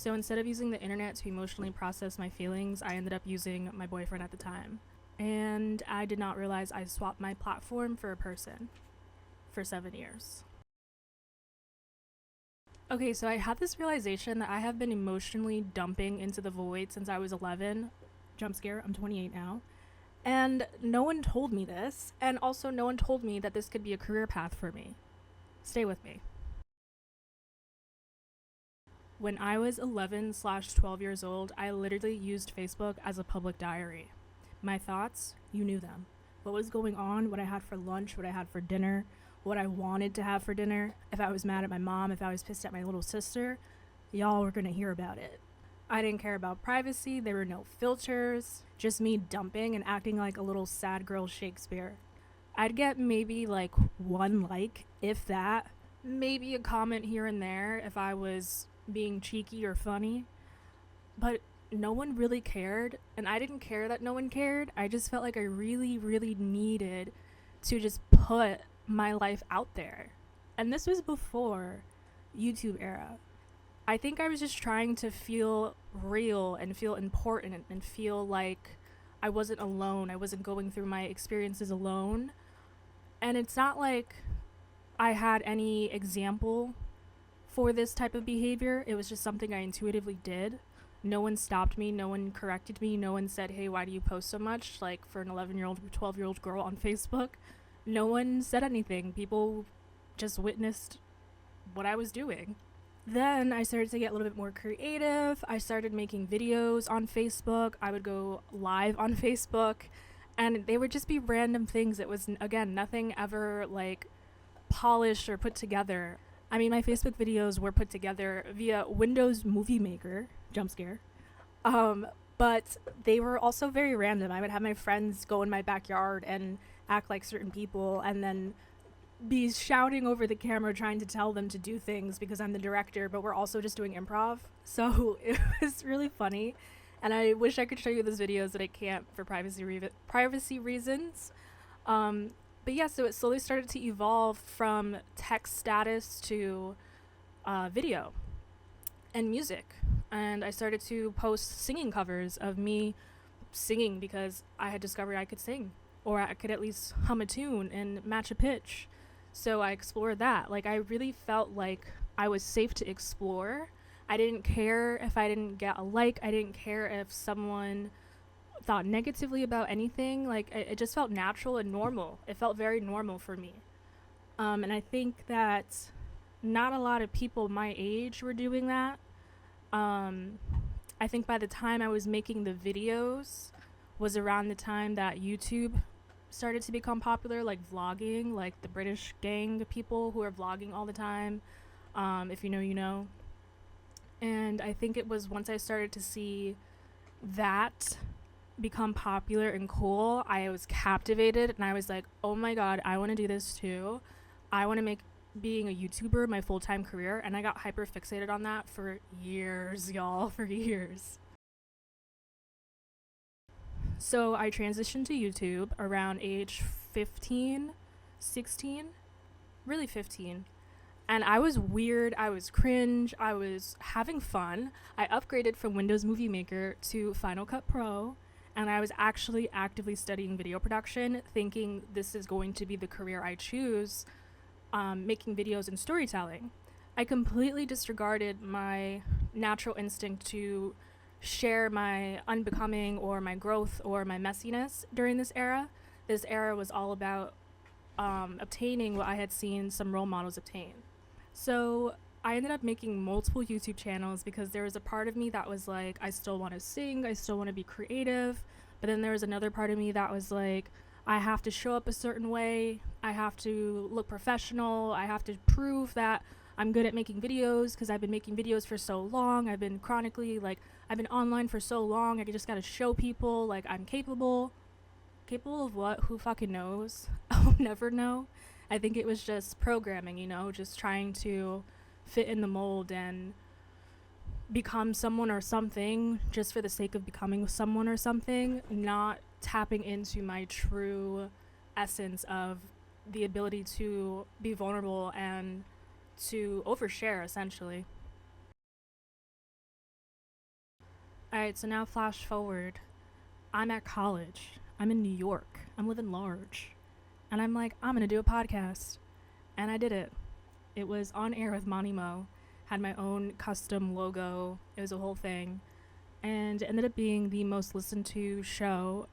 So instead of using the internet to emotionally process my feelings, I ended up using my boyfriend at the time. And I did not realize I swapped my platform for a person for 7 years. Okay, so I had this realization that I have been emotionally dumping into the void since I was 11. Jump scare, I'm 28 now. And no one told me this, and also no one told me that this could be a career path for me. Stay with me. When I was 11/12 years old, I literally used Facebook as a public diary. My thoughts, you knew them. What was going on, what I had for lunch, what I had for dinner, what I wanted to have for dinner. If I was mad at my mom, if I was pissed at my little sister, y'all were gonna hear about it. I didn't care about privacy, there were no filters, just me dumping and acting like a little sad girl Shakespeare. I'd get maybe like one like, if that, maybe a comment here and there if I was being cheeky or funny, but no one really cared, and I didn't care that no one cared. I just felt like I really, really needed to just put my life out there. And this was before YouTube era. I think I was just trying to feel real and feel important and feel like I wasn't alone. I wasn't going through my experiences alone. And it's not like I had any example for this type of behavior. It was just something I intuitively did. No one stopped me, no one corrected me, no one said, hey, why do you post so much? Like for an 11-year-old, 12-year-old girl on Facebook, no one said anything. People just witnessed what I was doing. Then I started to get a little bit more creative. I started making videos on Facebook. I would go live on Facebook, and they would just be random things. It was, again, nothing ever like polished or put together. I mean, my Facebook videos were put together via Windows Movie Maker, jump scare. But they were also very random. I would have my friends go in my backyard and act like certain people, and then be shouting over the camera trying to tell them to do things because I'm the director, but we're also just doing improv. So it was really funny, and I wish I could show you those videos, but I can't for privacy reasons. But yeah, so it slowly started to evolve from text status to video and music. And I started to post singing covers of me singing because I had discovered I could sing, or I could at least hum a tune and match a pitch. So I explored that. Like, I really felt like I was safe to explore. I didn't care if I didn't get a like. I didn't care if someone thought negatively about anything. Like, it just felt natural and normal. It felt very normal for me. And I think that not a lot of people my age were doing that. I think by the time I was making the videos was around the time that YouTube started to become popular, like vlogging, like the British gang people who are vlogging all the time. If you know, you know. And I think it was once I started to see that become popular and cool, I was captivated, and I was like, oh my god, I want to do this too. I want to make being a YouTuber my full-time career, and I got hyper fixated on that for years, y'all, for years. So I transitioned to YouTube around age 15, 16, really 15. And I was weird, I was cringe, I was having fun. I upgraded from Windows Movie Maker to Final Cut Pro, and I was actually actively studying video production, thinking this is going to be the career I choose, making videos and storytelling. I completely disregarded my natural instinct to share my unbecoming or my growth or my messiness during this era. This era was all about obtaining what I had seen some role models obtain. So I ended up making multiple YouTube channels because there was a part of me that was like, I still want to sing, I still want to be creative, but then there was another part of me that was like, I have to show up a certain way, I have to look professional, I have to prove that I'm good at making videos because I've been making videos for so long, I've been online for so long, I just gotta show people like I'm capable. Capable of what? Who fucking knows? I'll never know. I think it was just programming, you know, just trying to fit in the mold and become someone or something just for the sake of becoming someone or something, not tapping into my true essence of the ability to be vulnerable and to overshare, essentially. Alright, so now flash forward. I'm at college. I'm in New York. I'm living large. And I'm like, I'm gonna do a podcast. And I did it. It was on air with Monty Mo. Had my own custom logo. It was a whole thing. And it ended up being the most listened to show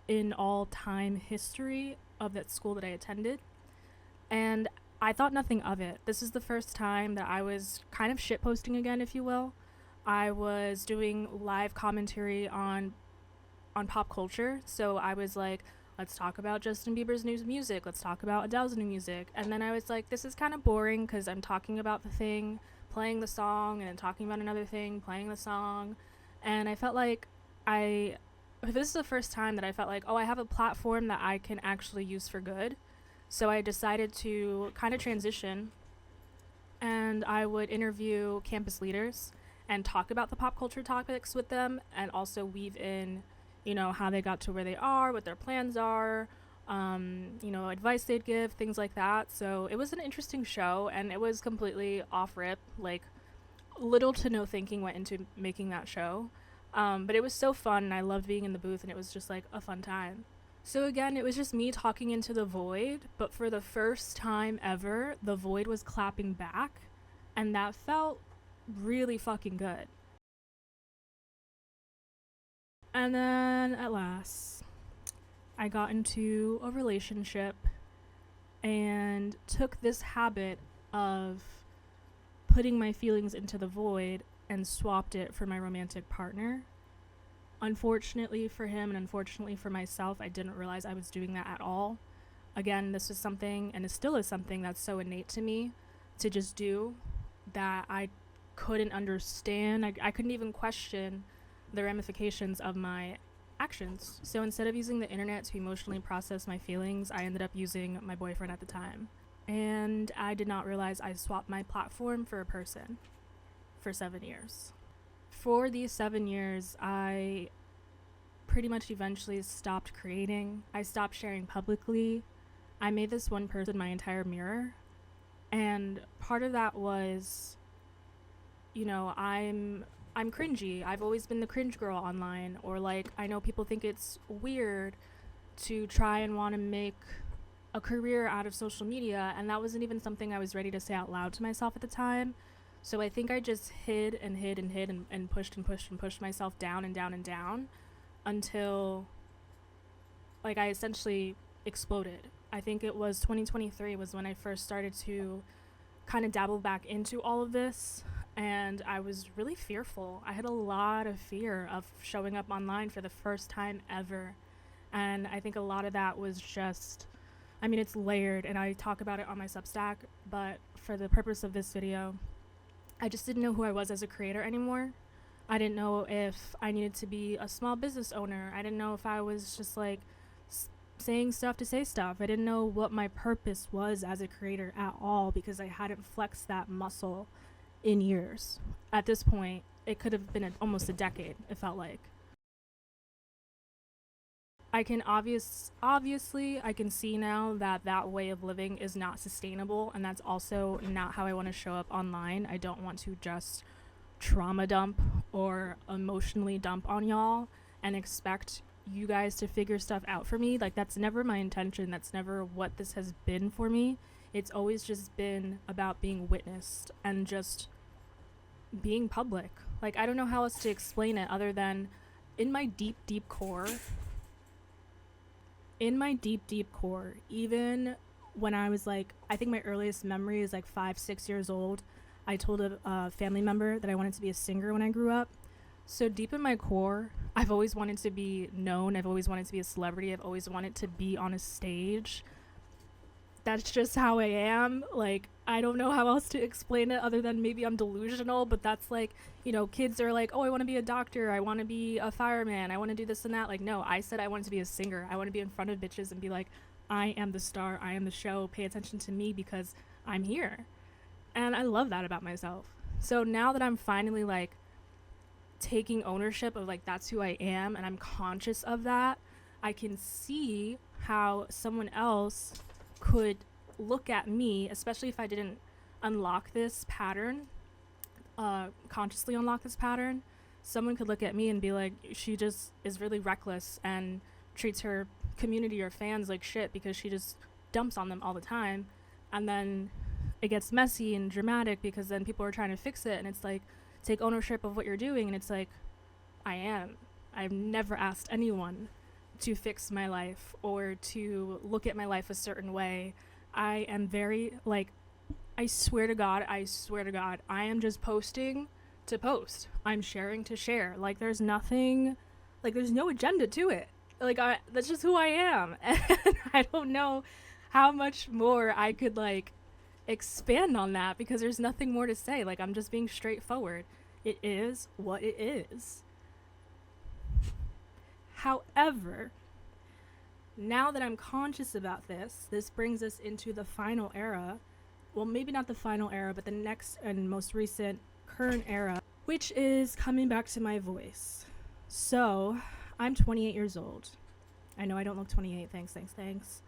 in all time history of that school that I attended. And I thought nothing of it. This is the first time that I was kind of shitposting again, if you will. I was doing live commentary on pop culture. So I was like, let's talk about Justin Bieber's new music. Let's talk about Adele's new music. And then I was like, this is kind of boring because I'm talking about the thing, playing the song, and then talking about another thing, playing the song. And I felt like this is the first time that I felt like, oh, I have a platform that I can actually use for good. So I decided to kind of transition, and I would interview campus leaders and talk about the pop culture topics with them, and also weave in, how they got to where they are, what their plans are, advice they'd give, things like that. So it was an interesting show, and it was completely off rip. Like, little to no thinking went into making that show. But it was so fun, and I loved being in the booth, and it was just like a fun time. So again, it was just me talking into the void, but for the first time ever, the void was clapping back, and that felt really fucking good. And then at last, I got into a relationship and took this habit of putting my feelings into the void and swapped it for my romantic partner. Unfortunately for him and unfortunately for myself, I didn't realize I was doing that at all. Again, this is something, and it still is something that's so innate to me to just do, that I couldn't understand. I couldn't even question the ramifications of my actions. So instead of using the internet to emotionally process my feelings, I ended up using my boyfriend at the time. And I did not realize I swapped my platform for a person for 7 years. For these 7 years, I pretty much eventually stopped creating. I stopped sharing publicly. I made this one person my entire mirror. And part of that was, I'm cringy. I've always been the cringe girl online. Or like, I know people think it's weird to try and want to make a career out of social media. And that wasn't even something I was ready to say out loud to myself at the time. So I think I just hid and pushed myself down and down and down until, like, I essentially exploded. I think it was 2023 was when I first started to kind of dabble back into all of this, and I was really fearful. I had a lot of fear of showing up online for the first time ever, and I think a lot of that was just, it's layered, and I talk about it on my Substack, but for the purpose of this video, I just didn't know who I was as a creator anymore. I didn't know if I needed to be a small business owner. I didn't know if I was just like saying stuff to say stuff. I didn't know what my purpose was as a creator at all because I hadn't flexed that muscle in years. At this point, it could have been almost a decade, it felt like. I can obviously I can see now that way of living is not sustainable, and that's also not how I want to show up online. I don't want to just trauma dump or emotionally dump on y'all and expect you guys to figure stuff out for me. Like, that's never my intention. That's never what this has been for me. It's always just been about being witnessed and just being public. Like, I don't know how else to explain it other than in my deep core, even when I was like, I think my earliest memory is like 5-6 years old, I told a family member that I wanted to be a singer when I grew up. So deep in my core, I've always wanted to be known. I've always wanted to be a celebrity. I've always wanted to be on a stage. That's just how I am. Like, I don't know how else to explain it other than maybe I'm delusional, but that's like, kids are like, oh, I want to be a doctor. I want to be a fireman. I want to do this and that. Like, no, I said I wanted to be a singer. I want to be in front of bitches and be like, I am the star. I am the show. Pay attention to me because I'm here. And I love that about myself. So now that I'm finally like taking ownership of like, that's who I am, and I'm conscious of that, I can see how someone else could look at me, especially if I didn't unlock this pattern, consciously unlock this pattern, someone could look at me and be like, she just is really reckless and treats her community or fans like shit because she just dumps on them all the time. And then it gets messy and dramatic because then people are trying to fix it, and it's like, take ownership of what you're doing. And it's like, I've never asked anyone to fix my life or to look at my life a certain way. I am very, like, I swear to God, I am just posting to post. I'm sharing to share. Like, there's nothing, like, there's no agenda to it. Like, that's just who I am. And I don't know how much more I could, like, expand on that, because there's nothing more to say. Like, I'm just being straightforward. It is what it is. However, now that I'm conscious about this brings us into the final era. Well, maybe not the final era, but the next and most recent current era, which is coming back to my voice. So, I'm 28 years old. I know I don't look 28. Thanks.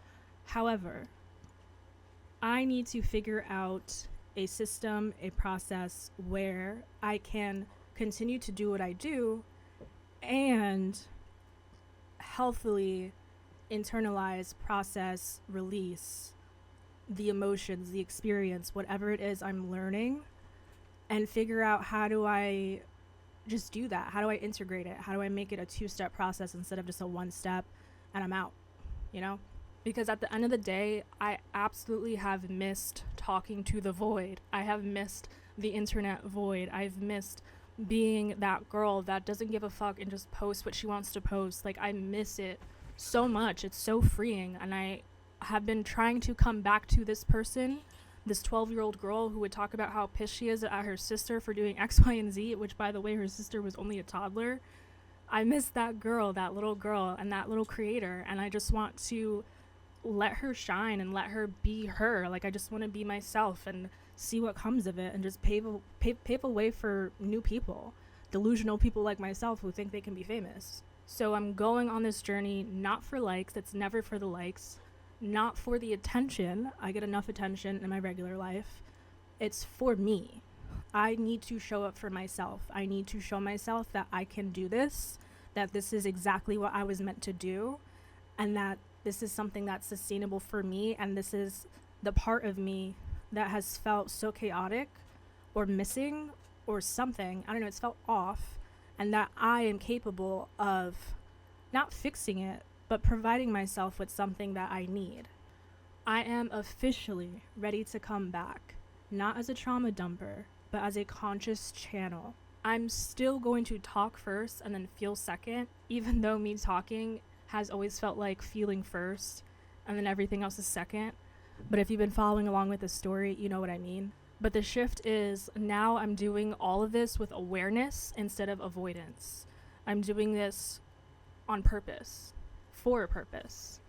However, I need to figure out a system, a process where I can continue to do what I do and healthily internalize, process, release the emotions, the experience, whatever it is I'm learning, and figure out, how do I just do that? How do I integrate it? How do I make it a 2-step process instead of just a 1-step and I'm out, you know? Because at the end of the day, I absolutely have missed talking to the void. I have missed the internet void. I've missed being that girl that doesn't give a fuck and just posts what she wants to post. Like, I miss it so much. It's so freeing. And I have been trying to come back to this person, this 12-year-old girl who would talk about how pissed she is at her sister for doing X, Y, and Z, which, by the way, her sister was only a toddler. I miss that girl, that little girl, and that little creator. And I just want to let her shine and let her be her. Like, I just want to be myself and see what comes of it, and just pave a way for new people, delusional people like myself who think they can be famous. So I'm going on this journey not for likes. It's never for the likes, not for the attention. I get enough attention in my regular life. It's for me. I need to show up for myself. I need to show myself that I can do this, that this is exactly what I was meant to do, and that this is something that's sustainable for me, and this is the part of me that has felt so chaotic or missing or something. I don't know, it's felt off, and that I am capable of not fixing it, but providing myself with something that I need. I am officially ready to come back, not as a trauma dumper, but as a conscious channel. I'm still going to talk first and then feel second, even though me talking has always felt like feeling first and then everything else is second. But if you've been following along with the story, you know what I mean. But the shift is, now I'm doing all of this with awareness instead of avoidance. I'm doing this on purpose, for a purpose.